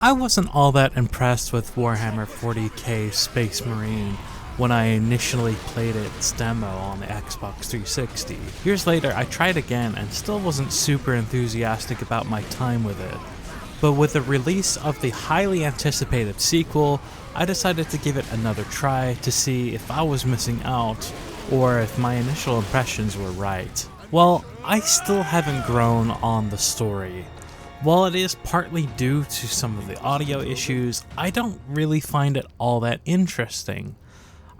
I wasn't all that impressed with Warhammer 40k Space Marine when I initially played its demo on the Xbox 360. Years later, I tried again and still wasn't super enthusiastic about my time with it. But with the release of the highly anticipated sequel, I decided to give it another try to see if I was missing out or if my initial impressions were right. Well, I still haven't grown on the story. While it is partly due to some of the audio issues, I don't really find it all that interesting.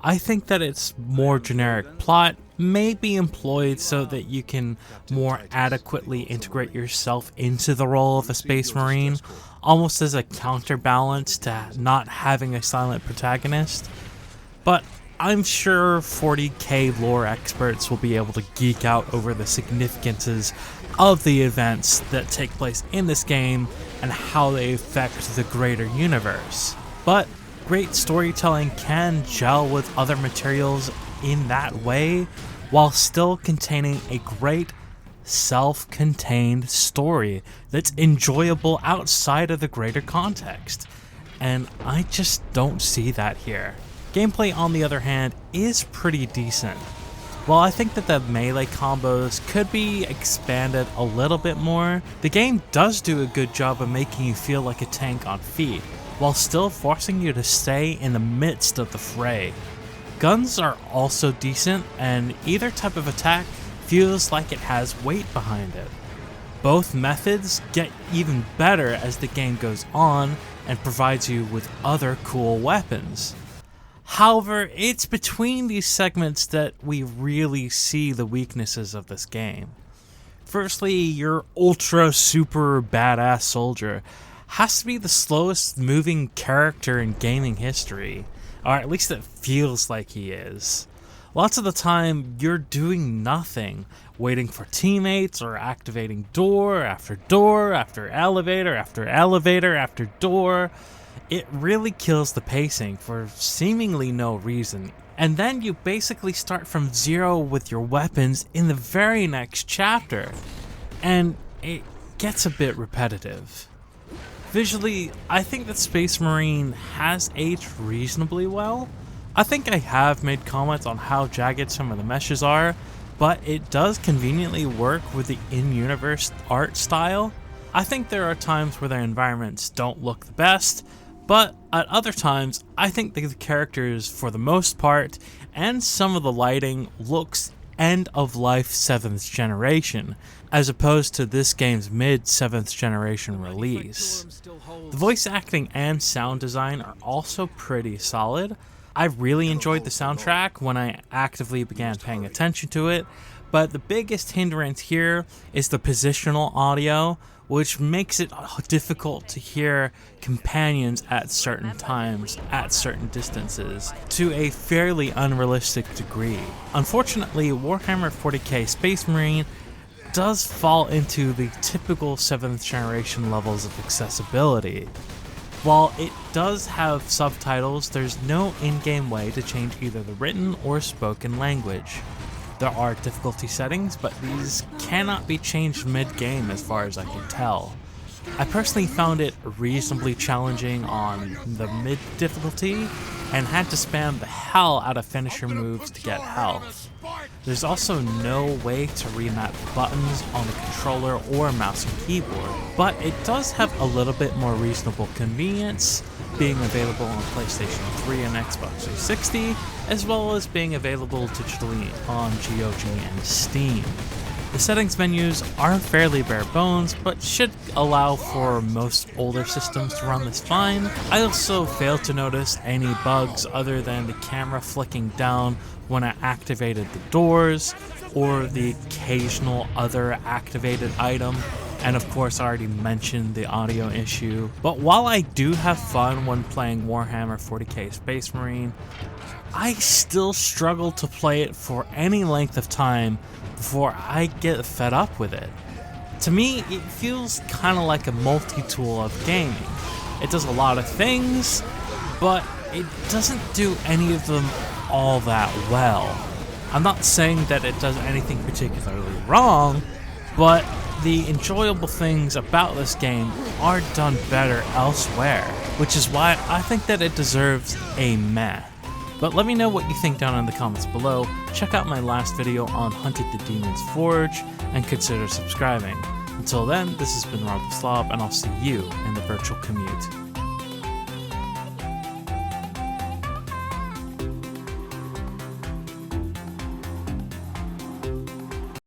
I think that its more generic plot may be employed so that you can more adequately integrate yourself into the role of a Space Marine, almost as a counterbalance to not having a silent protagonist. But I'm sure 40k lore experts will be able to geek out over the significances of the events that take place in this game and how they affect the greater universe. But great storytelling can gel with other materials in that way while still containing a great self-contained story that's enjoyable outside of the greater context. And I just don't see that here. Gameplay, on the other hand, is pretty decent. While I think that the melee combos could be expanded a little bit more, the game does do a good job of making you feel like a tank on feet, while still forcing you to stay in the midst of the fray. Guns are also decent, and either type of attack feels like it has weight behind it. Both methods get even better as the game goes on and provides you with other cool weapons. However, it's between these segments that we really see the weaknesses of this game. Firstly, your ultra super badass soldier has to be the slowest moving character in gaming history, or at least it feels like he is. Lots of the time, you're doing nothing, waiting for teammates or activating door after elevator after elevator after door. It really kills the pacing for seemingly no reason, and then you basically start from zero with your weapons in the very next chapter, and it gets a bit repetitive. Visually, I think that Space Marine has aged reasonably well. I think I have made comments on how jagged some of the meshes are, but it does conveniently work with the in-universe art style. I think there are times where their environments don't look the best, but at other times, I think the characters, for the most part, and some of the lighting looks end-of-life 7th generation, as opposed to this game's mid-7th generation release. The voice acting and sound design are also pretty solid. I really enjoyed the soundtrack when I actively began paying attention to it, but the biggest hindrance here is the positional audio, which makes it difficult to hear companions at certain times, at certain distances, to a fairly unrealistic degree. Unfortunately, Warhammer 40k Space Marine does fall into the typical 7th generation levels of accessibility. While it does have subtitles, there's no in-game way to change either the written or spoken language. There are difficulty settings, but these cannot be changed mid-game as far as I can tell. I personally found it reasonably challenging on the mid difficulty and had to spam the hell out of finisher moves to get health. There's also no way to remap buttons on the controller or mouse and keyboard, but it does have a little bit more reasonable convenience, being available on PlayStation 3 and Xbox 360, as well as being available digitally on GOG and Steam. The settings menus are fairly bare bones, but should allow for most older systems to run this fine. I also failed to notice any bugs other than the camera flicking down when I activated the doors, or the occasional other activated item, and of course I already mentioned the audio issue. But while I do have fun when playing Warhammer 40k Space Marine, I still struggle to play it for any length of time before I get fed up with it. To me, it feels kind of like a multi-tool of gaming. It does a lot of things, but it doesn't do any of them all that well. I'm not saying that it does anything particularly wrong, but the enjoyable things about this game are done better elsewhere, which is why I think that it deserves a meh. But let me know what you think down in the comments below. Check out my last video on Hunted the Demon's Forge, and consider subscribing. Until then, this has been Rob the Slob, and I'll see you in the virtual commute.